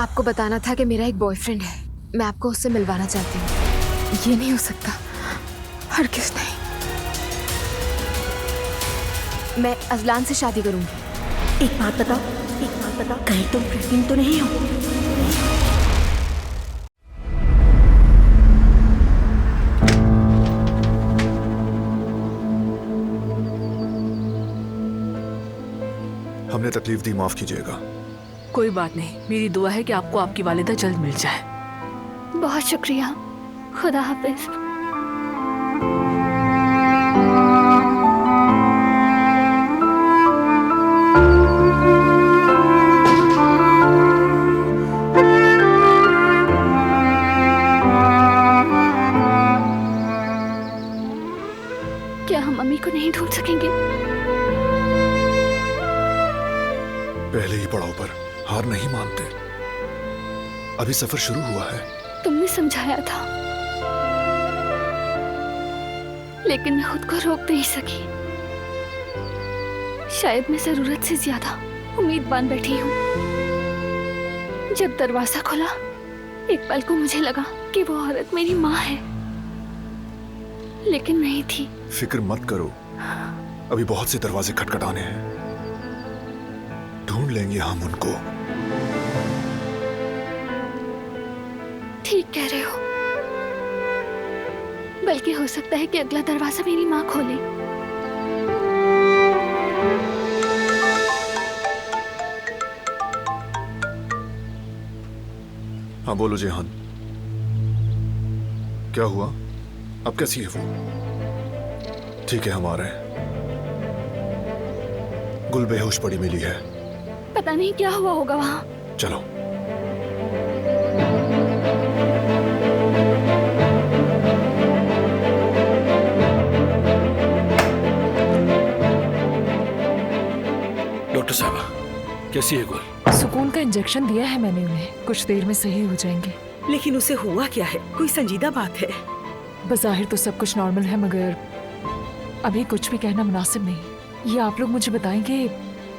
आपको बताना था कि मेरा एक बॉयफ्रेंड है, मैं आपको उससे मिलवाना चाहती हूँ। ये नहीं हो सकता, हरगिज़ नहीं। मैं अजलान से शादी करूंगी। एक बात बताओ, कहीं तुम प्रेग्नेंट तो नहीं हो? हमने तकलीफ दी, माफ कीजिएगा। कोई बात नहीं, मेरी दुआ है कि आपको आपकी वालिदा जल्द मिल जाए। बहुत शुक्रिया, खुदा हाफिज। क्या हम मम्मी को नहीं ढूंढ सकेंगे? पहले ही पड़ाव पर हार नहीं मानते। अभी सफर शुरू हुआ है। तुमने समझाया था, लेकिन मैं खुद को रोक नहीं सकी। शायद मैं जरूरत से ज्यादा उम्मीद बांध बैठी हूँ। जब दरवाजा खुला, एक पल को मुझे लगा कि वो औरत मेरी माँ है, लेकिन नहीं थी। फिक्र मत करो, अभी बहुत से दरवाजे खटखटाने हैं। ढूंढ लेंगे हम उनको। ठीक कह रहे हो, बल्कि हो सकता है कि अगला दरवाजा मेरी माँ खोले। हाँ बोलो जेहान, क्या हुआ? अब कैसी है वो? ठीक है, हम आ रहे हैं। गुल बेहोश पड़ी मिली है। पता नहीं क्या हुआ होगा वहाँ। चलो। डॉक्टर साहबा, कैसी है गुल? सुकून का इंजेक्शन दिया है मैंने उन्हें, कुछ देर में सही हो जाएंगे। लेकिन उसे हुआ क्या है? कोई संजीदा बात है? बज़ाहिर तो सब कुछ नॉर्मल है, मगर अभी कुछ भी कहना मुनासिब नहीं। ये आप लोग मुझे बताएंगे,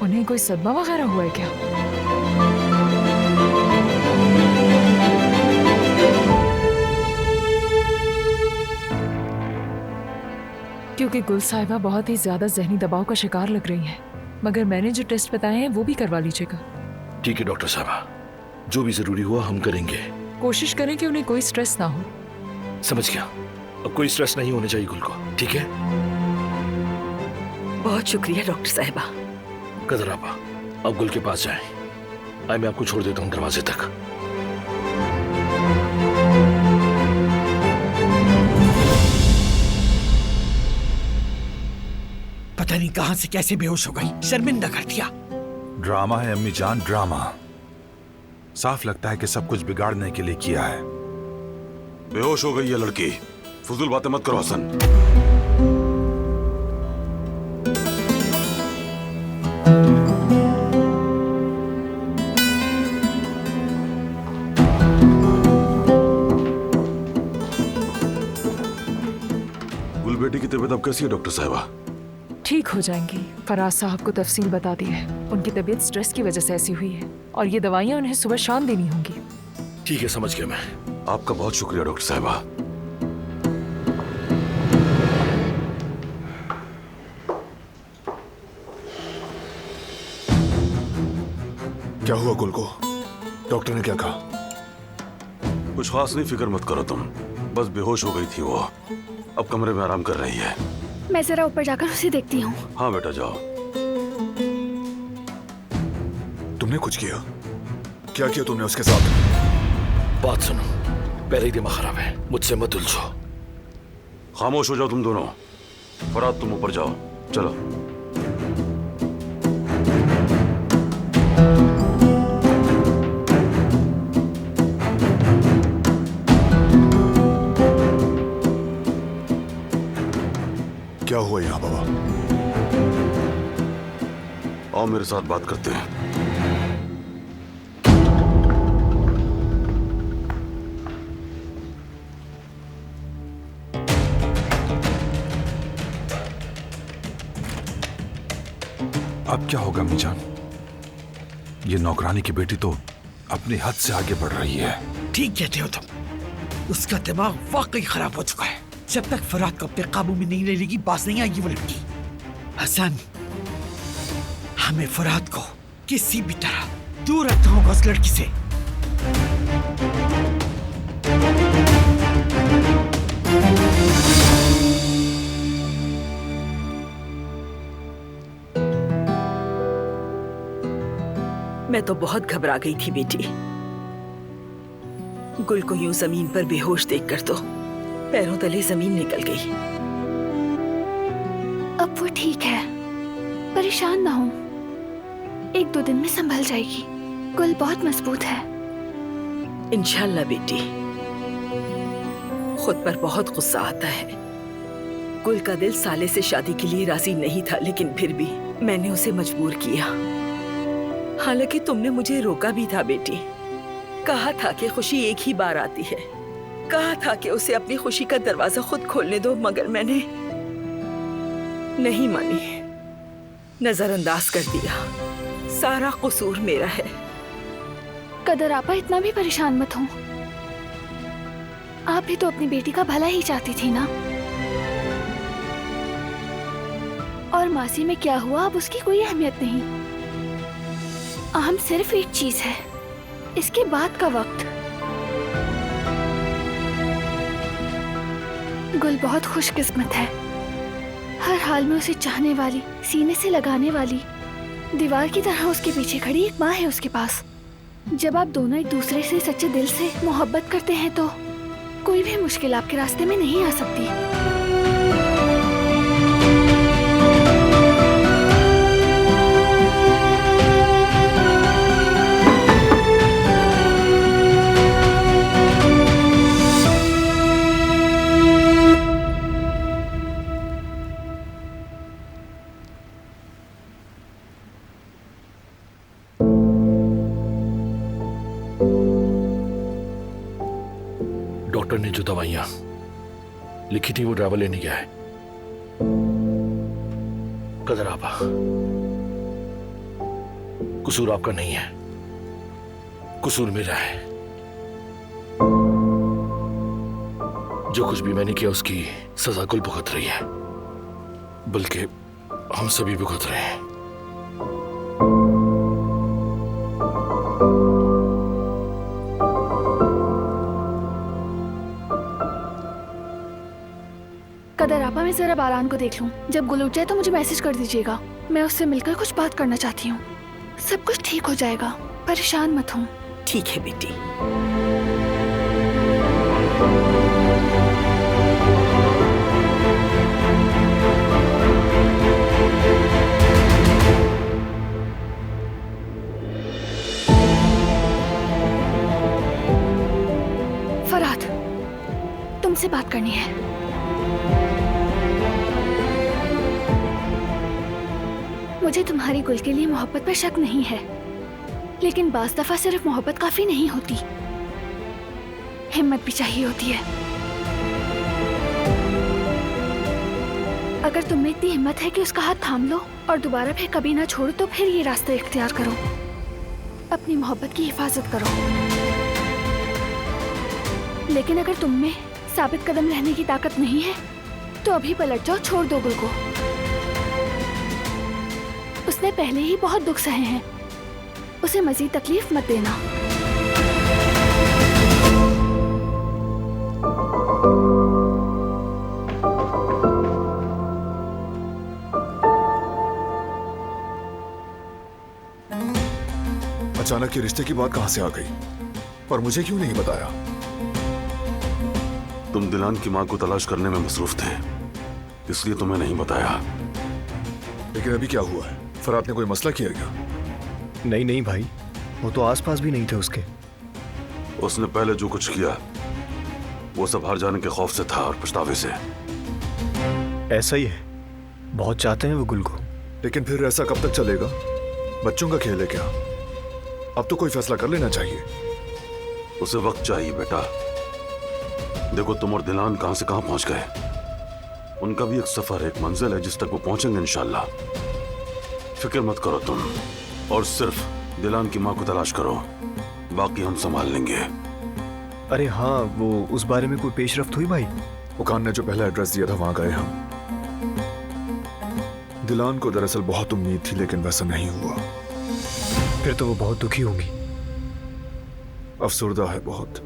उन्हें कोई सदमा वगैरह हुआ है क्या? क्योंकि गुल साहिबा बहुत ही ज्यादा जहनी दबाव का शिकार लग रही हैं। मगर मैंने जो टेस्ट बताए हैं वो भी करवा लीजिएगा। ठीक है डॉक्टर साहबा, जो भी जरूरी हुआ हम करेंगे। कोशिश करें कि उन्हें कोई स्ट्रेस ना हो। समझ गया, अब कोई स्ट्रेस नहीं होना चाहिए गुल को, ठीक है? बहुत शुक्रिया डॉक्टर साहिबा। कदर आपा, अब गुल के पास जाएं। आए, मैं आपको छोड़ देता हूँ दरवाजे तक। पता नहीं कहां से कैसे बेहोश हो गई, शर्मिंदा कर दिया। ड्रामा है अम्मी जान, ड्रामा। साफ लगता है कि सब कुछ बिगाड़ने के लिए किया है। बेहोश हो गई ये लड़की, फजूल बातें मत करो हसन। गुल बेटी की तबीयत अब कैसी है डॉक्टर साहिबा? ठीक हो जाएंगी। फराज साहब को तफसील बता दी है, उनकी तबीयत स्ट्रेस की वजह से ऐसी हुई है और ये दवाइयाँ उन्हें सुबह शाम देनी होंगी। ठीक है, समझ गया मैं। आपका बहुत शुक्रिया डॉक्टर साहिबा। क्या हुआ गुल को? डॉक्टर ने क्या कहा? कुछ खास नहीं, फिक्र मत करो तुम। बस बेहोश हो गई थी वो, अब कमरे में आराम कर रही है। मैं जरा ऊपर जाकर उसे देखती हूँ। हाँ बेटा जाओ। तुमने कुछ किया? क्या किया तुमने उसके साथ? बात सुनो, पहले ही दिमाग खराब है, मुझसे मत उलझो। खामोश हो जाओ तुम दोनों। फराद तुम ऊपर जाओ, चलो। क्या हुआ यहाँ बाबा? आओ मेरे साथ बात करते हैं। अब क्या होगा अम्मी जान? ये नौकरानी की बेटी तो अपनी हद से आगे बढ़ रही है। ठीक कहते हो तुम। उसका दिमाग वाकई खराब हो चुका है। जब तक फराद को अपने काबू में नहीं ले लेगी बात नहीं आएगी वो लड़की। हसन, हमें फराद को किसी भी तरह दूर रखना होगा उस लड़की से। मैं तो बहुत घबरा गई थी बेटी। गुल को यूं जमीन पर बेहोश देखकर तो पैरों तले जमीन निकल गई। अब वो ठीक है, परेशान ना हो, 1-2 दिन में संभल जाएगी। गुल बहुत मजबूत है। इंशाल्लाह बेटी। खुद पर बहुत गुस्सा आता है। गुल का दिल साले से शादी के लिए राजी नहीं था, लेकिन फिर भी मैंने उसे मजबूर किया। हालांकि तुमने मुझे रोका भी था बेटी। कहा था कि खुशी एक ही बार आती है। कहा था कि उसे अपनी खुशी का दरवाजा खुद खोलने दो, मगर मैंने नहीं मानी, नजरअंदाज कर दिया। सारा कसूर मेरा है। कदर आपा, इतना भी परेशान मत हो। आप भी तो अपनी बेटी का भला ही चाहती थी ना। और मासी में क्या हुआ अब उसकी कोई अहमियत नहीं। अहम सिर्फ एक चीज है, इसके बाद का वक्त। गुल बहुत खुशकिस्मत है। हर हाल में उसे चाहने वाली, सीने से लगाने वाली, दीवार की तरह उसके पीछे खड़ी एक माँ है उसके पास। जब आप दोनों एक दूसरे से सच्चे दिल से मोहब्बत करते हैं तो कोई भी मुश्किल आपके रास्ते में नहीं आ सकती। डॉक्टर ने जो दवाइयां लिखी थी वो ड्राइवर लेने गया है। कदर आपा, कसूर आपका नहीं है, कसूर मेरा है। जो कुछ भी मैंने किया उसकी सजा कुल भुगत रही है, बल्कि हम सभी भुगत रहे हैं। कदर आपा, मैं जरा बारान को देख लूं। जब गुल उठ जाए तो मुझे मैसेज कर दीजिएगा। मैं उससे मिलकर कुछ बात करना चाहती हूँ। सब कुछ ठीक हो जाएगा, परेशान मत हो। ठीक है बेटी। फराद, तुमसे बात करनी है। मुझे तुम्हारी गुल के लिए मोहब्बत पर शक नहीं है, लेकिन बाज़ दफा सिर्फ मोहब्बत काफी नहीं होती, हिम्मत भी चाहिए होती है। अगर तुम में इतनी हिम्मत है कि उसका हाथ थाम लो और दोबारा फिर कभी ना छोड़ो, तो फिर ये रास्ता इख्तियार करो। अपनी मोहब्बत की हिफाजत करो। लेकिन अगर तुम में साबित कदम रहने की ताकत नहीं है तो अभी पलट जाओ, छोड़ दो गुल को। उसने पहले ही बहुत दुख सहे हैं, उसे मजीद तकलीफ मत देना। अचानक ये रिश्ते की बात कहां से आ गई और मुझे क्यों नहीं बताया? तुम दिलान की मां को तलाश करने में मसरूफ थे, इसलिए तुम्हें नहीं बताया। लेकिन अभी क्या हुआ है? फराद ने कोई मसला किया क्या? नहीं नहीं भाई, वो तो आसपास भी नहीं थे उसके। उसने पहले जो कुछ किया वो सब हार जाने के खौफ से था और पछतावे से। ऐसा ही है, बहुत चाहते हैं वो गुल को। लेकिन फिर ऐसा कब तक चलेगा? बच्चों का खेल है क्या? अब तो कोई फैसला कर लेना चाहिए। उसे वक्त चाहिए बेटा। देखो, तुम और दिलान कहां से कहां पहुंच गए। उनका भी एक सफर, एक मंजिल है जिस तक वो पहुंचेंगे इंशाल्लाह। फिक्र मत करो तुम, और सिर्फ दिलान की मां को तलाश करो। बाकी हम संभाल लेंगे। अरे हाँ, वो उस बारे में कोई पेशरफ्त हुई भाई? उकान ने जो पहला एड्रेस दिया था वहां गए हम। दिलान को दरअसल बहुत उम्मीद थी लेकिन वैसा नहीं हुआ। फिर तो वो बहुत दुखी होंगी। अफसुर्दा है बहुत,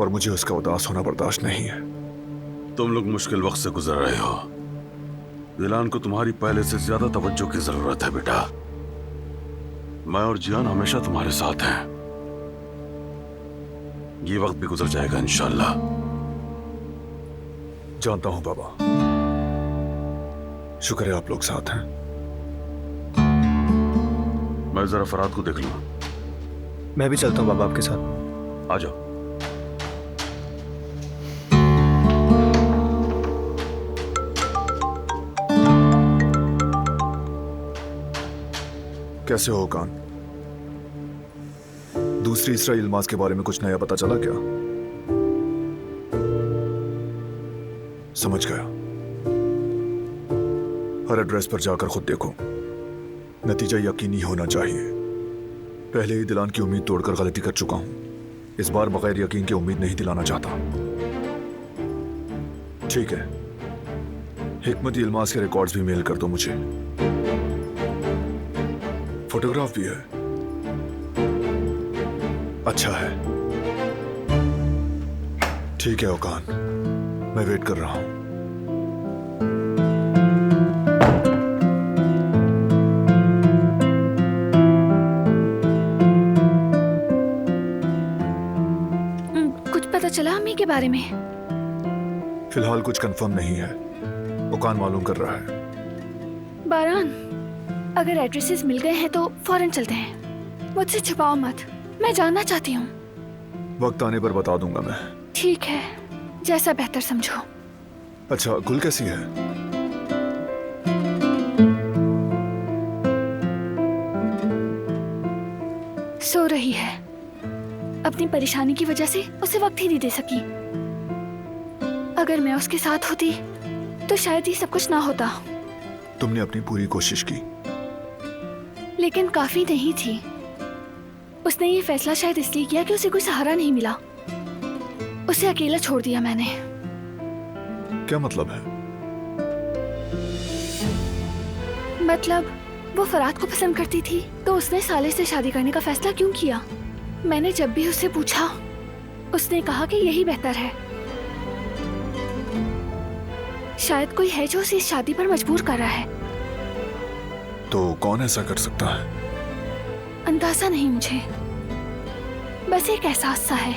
और मुझे उसका उदास होना बर्दाश्त नहीं है। तुम लोग मुश्किल वक्त से गुजर रहे हो। दिलान को तुम्हारी पहले से ज्यादा तवज्जो की जरूरत है बेटा। मैं और जियान हमेशा तुम्हारे साथ हैं। ये वक्त भी गुजर जाएगा इंशाल्लाह। जानता हूं बाबा, शुक्र है आप लोग साथ हैं। मैं जरा फराद को देख लूं। मैं भी चलता हूँ बाबा आपके साथ। आ जाओ। कैसे हो कान? दूसरी इसराइल इल्मास के बारे में कुछ नया पता चला क्या? समझ गया। हर एड्रेस पर जाकर खुद देखो, नतीजा यकीनी होना चाहिए। पहले ही दिलान की उम्मीद तोड़कर गलती कर चुका हूं। इस बार बगैर यकीन की उम्मीद नहीं दिलाना चाहता। ठीक है, हिकमती इल्मास के रिकॉर्ड्स भी मेल कर दो मुझे। फोटोग्राफ भी है। अच्छा है। ठीक है ओकान, मैं वेट कर रहा हूं। कुछ पता चला अम्मी के बारे में? फिलहाल कुछ कंफर्म नहीं है। ओकान मालूम कर रहा है। बारान, अगर एड्रेसेस मिल गए हैं तो फौरन चलते हैं। मुझसे छुपाओ मत, मैं जानना चाहती हूँ। वक्त आने पर बता दूंगा मैं। ठीक है, जैसा बेहतर समझो। अच्छा, गुल कैसी है? सो रही है। अपनी परेशानी की वजह से उसे वक्त ही नहीं दे सकी। अगर मैं उसके साथ होती तो शायद ये सब कुछ ना होता। तुमने अपनी पूरी कोशिश की, लेकिन काफी नहीं थी। उसने ये फैसला शायद इसलिए किया कि उसे कोई सहारा नहीं मिला। उसे अकेला छोड़ दिया मैंने। क्या मतलब है? मतलब वो फराद को पसंद करती थी तो उसने साले से शादी करने का फैसला क्यों किया? मैंने जब भी उससे पूछा उसने कहा कि यही बेहतर है। शायद कोई है जो उसे इस शादी पर मजबूर कर रहा है। तो कौन ऐसा कर सकता है? अंदाजा नहीं मुझे, बस एक एहसास सा है।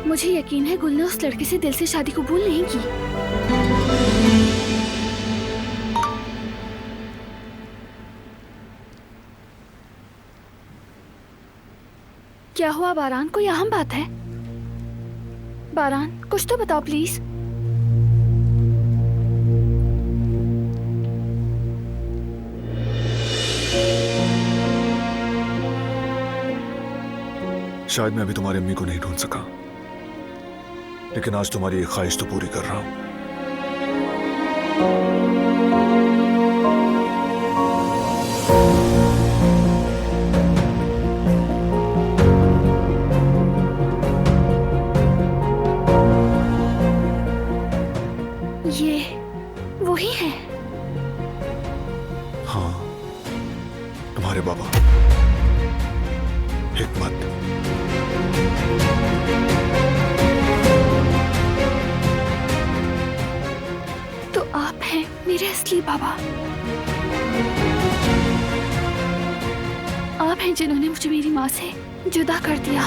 मुझे यकीन है गुल ने उस लड़के से दिल से शादी कबूल नहीं की। क्या हुआ बारान? कोई अहम बात है? बारान, कुछ तो बताओ प्लीज। शायद मैं अभी तुम्हारी अम्मी को नहीं ढूंढ सका, लेकिन आज तुम्हारी एक ख्वाहिश तो पूरी कर रहा हूं। ये वही है? हाँ, तुम्हारे बाबा हिकमत। तो आप हैं मेरे असली बाबा। आप हैं जिन्होंने मुझे मेरी माँ से जुदा कर दिया।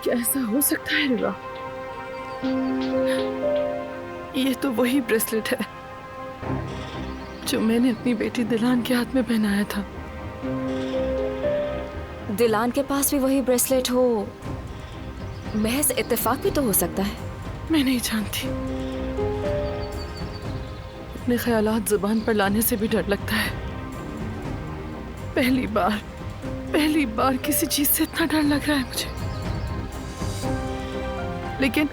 क्या ऐसा हो सकता है रिवा? ये तो वही ब्रेसलेट है जो मैंने अपनी बेटी दिलान के हाथ में पहनाया था। दिलान के पास भी वही ब्रेसलेट हो महज इत्तेफाक भी तो हो सकता है। मैं नहीं जानती, अपने ख्यालात जुबान पर लाने से भी डर लगता है। पहली बार किसी चीज से इतना डर लग रहा है मुझे, लेकिन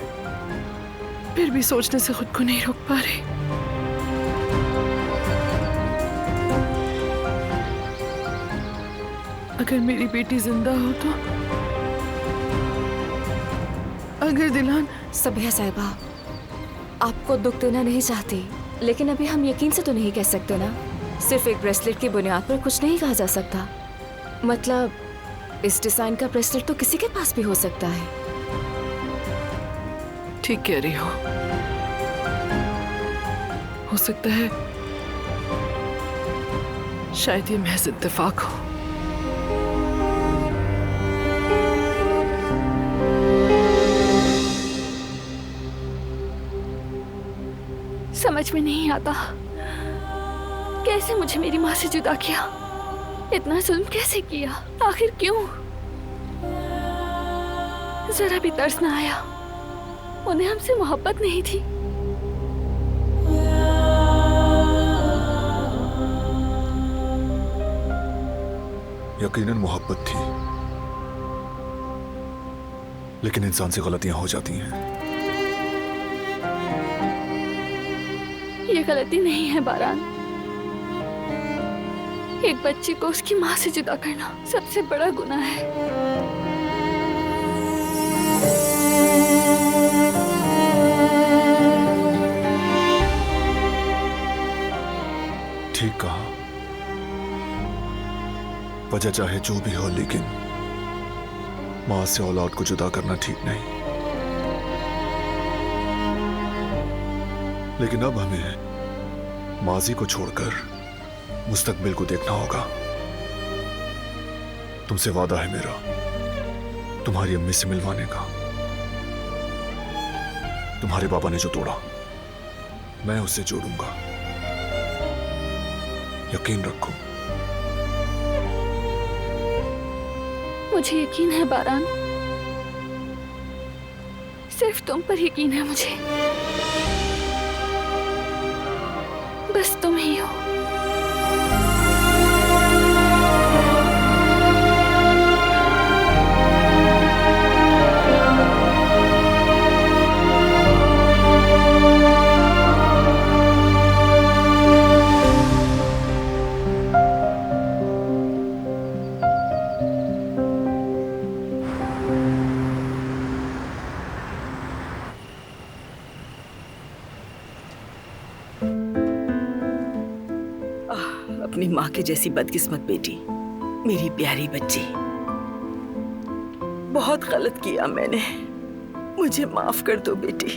फिर भी सोचने से खुद को नहीं रोक पा रही। अगर मेरी बेटी जिंदा हो तो, अगर दिलान। सबिया साहिबा, आपको दुख देना नहीं चाहती, लेकिन अभी हम यकीन से तो नहीं कह सकते ना। सिर्फ एक ब्रेसलेट की बुनियाद पर कुछ नहीं कहा जा सकता। मतलब इस डिजाइन का ब्रेसलेट तो किसी के पास भी हो सकता है। ठीक कह रही हो सकता है शायद ये महज इत्तेफाक हो। समझ में नहीं आता कैसे मुझे मेरी माँ से जुदा किया, इतना जुल्म कैसे किया, आखिर क्यों? जरा भी तरस ना आया, उन्हें हमसे मोहब्बत नहीं थी। यकीनन मोहब्बत थी, लेकिन इंसान से गलतियां हो जाती हैं। ये गलती नहीं है बारान। एक बच्चे को उसकी माँ से जुदा करना सबसे बड़ा गुनाह है। ठीक कहा, वजह चाहे जो भी हो, लेकिन माँ से औलाद को जुदा करना ठीक नहीं। लेकिन अब हमें माजी को छोड़कर मुस्तकबिल को देखना होगा। तुमसे वादा है मेरा, तुम्हारी अम्मी से मिलवाने का। तुम्हारे पापा ने जो तोड़ा, मैं उससे जोड़ूंगा, यकीन रखो। मुझे यकीन है बारान, सिर्फ तुम पर यकीन है मुझे। बस तुम ही हो। अपनी माँ के जैसी बदकिस्मत बेटी, मेरी प्यारी बच्ची। बहुत गलत किया मैंने, मुझे माफ कर दो बेटी।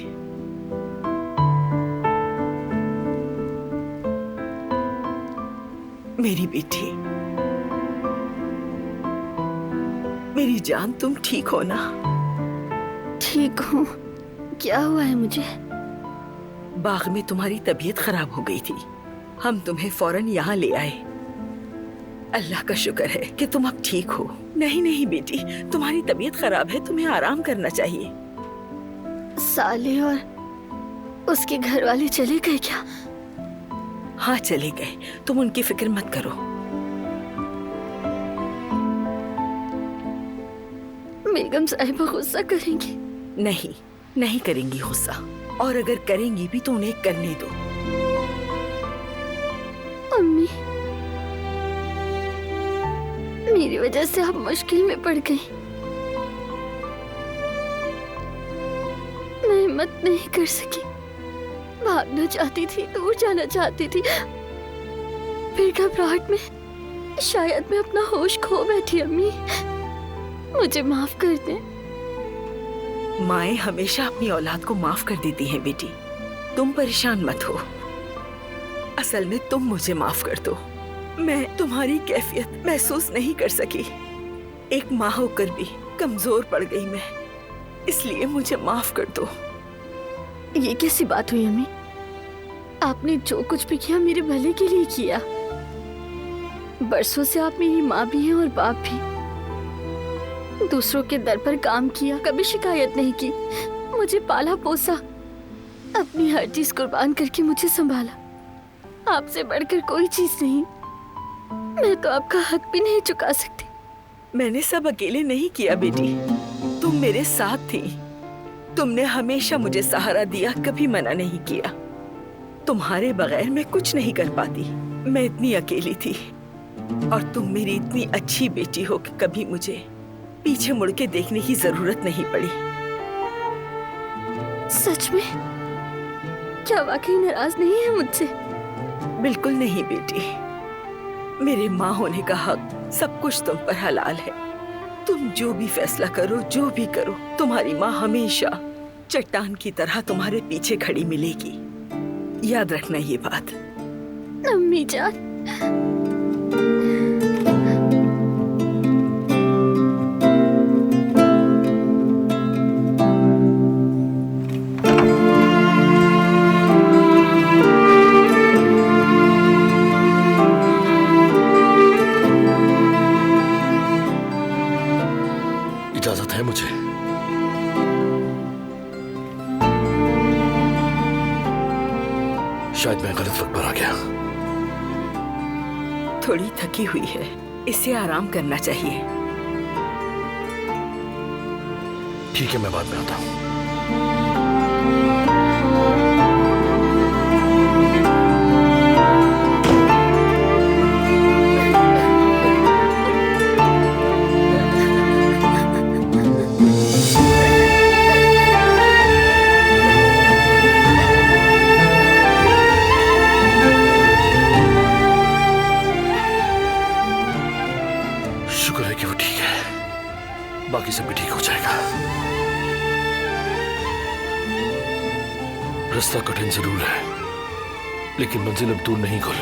मेरी बेटी, मेरी जान, तुम ठीक हो ना? ठीक हूँ। क्या हुआ है मुझे? बाग में तुम्हारी तबीयत खराब हो गई थी, हम तुम्हें फौरन यहाँ ले आए। अल्लाह का शुक्र है कि तुम अब ठीक हो। नहीं नहीं बेटी, तुम्हारी तबीयत खराब है, तुम्हें आराम करना चाहिए। साले और उसके घर वाले चले गए क्या? हाँ चले गए, तुम उनकी फिक्र मत करो। बेगम साहिबा गुस्सा करेंगी? नहीं, नहीं करेंगी गुस्सा, और अगर करेंगी भी तो उन्हें करने दो। अम्मी, मेरी वजह से आप मुश्किल में पड़ गई। मैं हिम्मत नहीं कर सकी, भागना चाहती थी, दूर जाना चाहती थी, फिर घबराहट में शायद मैं अपना होश खो बैठी। अम्मी, मुझे माफ कर दें। माएं हमेशा अपनी औलाद को माफ कर देती हैं बेटी, तुम परेशान मत हो। असल में तुम मुझे माफ कर दो, मैं तुम्हारी कैफियत महसूस नहीं कर सकी। एक माँ होकर भी कमजोर पड़ गई मैं, इसलिए मुझे माफ कर दो। ये कैसी बात हुई अम्मी? आपने जो कुछ भी किया मेरे भले के लिए किया। बरसों से आप मेरी माँ भी हैं और बाप भी। दूसरों के दर पर काम किया, कभी शिकायत नहीं की, मुझे पाला पोसा, अपनी हर चीज कुर्बान करके मुझे संभाला। आपसे बढ़कर कोई चीज नहीं। मैं तो आपका हक भी नहीं चुका सकती। मैंने सब अकेले नहीं किया बेटी, तुम मेरे साथ थी। तुमने हमेशा मुझे सहारा दिया, कभी मना नहीं किया। तुम्हारे बगैर मैं कुछ नहीं कर पाती। मैं इतनी अकेली थी और तुम मेरी इतनी अच्छी बेटी हो कि कभी मुझे पीछे मुड़ के देखने की जरूरत नहीं पड़ी। सच में? क्या वाकई नाराज नहीं है मुझसे? बिल्कुल नहीं बेटी, मेरे माँ होने का हक सब कुछ तुम पर हलाल है। तुम जो भी फैसला करो, जो भी करो, तुम्हारी माँ हमेशा चट्टान की तरह तुम्हारे पीछे खड़ी मिलेगी। याद रखना ये बात। अम्मी जान, इजाजत है मुझे? शायद मैं गलत वक्त पर आ गया। थोड़ी थकी हुई है, इसे आराम करना चाहिए। ठीक है, मैं बाद में आता हूँ। शुक्र है कि वो ठीक है, बाकी सब भी ठीक हो जाएगा। रास्ता कठिन जरूर है, लेकिन मंजिल अब दूर नहीं गुल।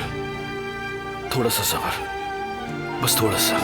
थोड़ा सा सब्र, बस थोड़ा सा।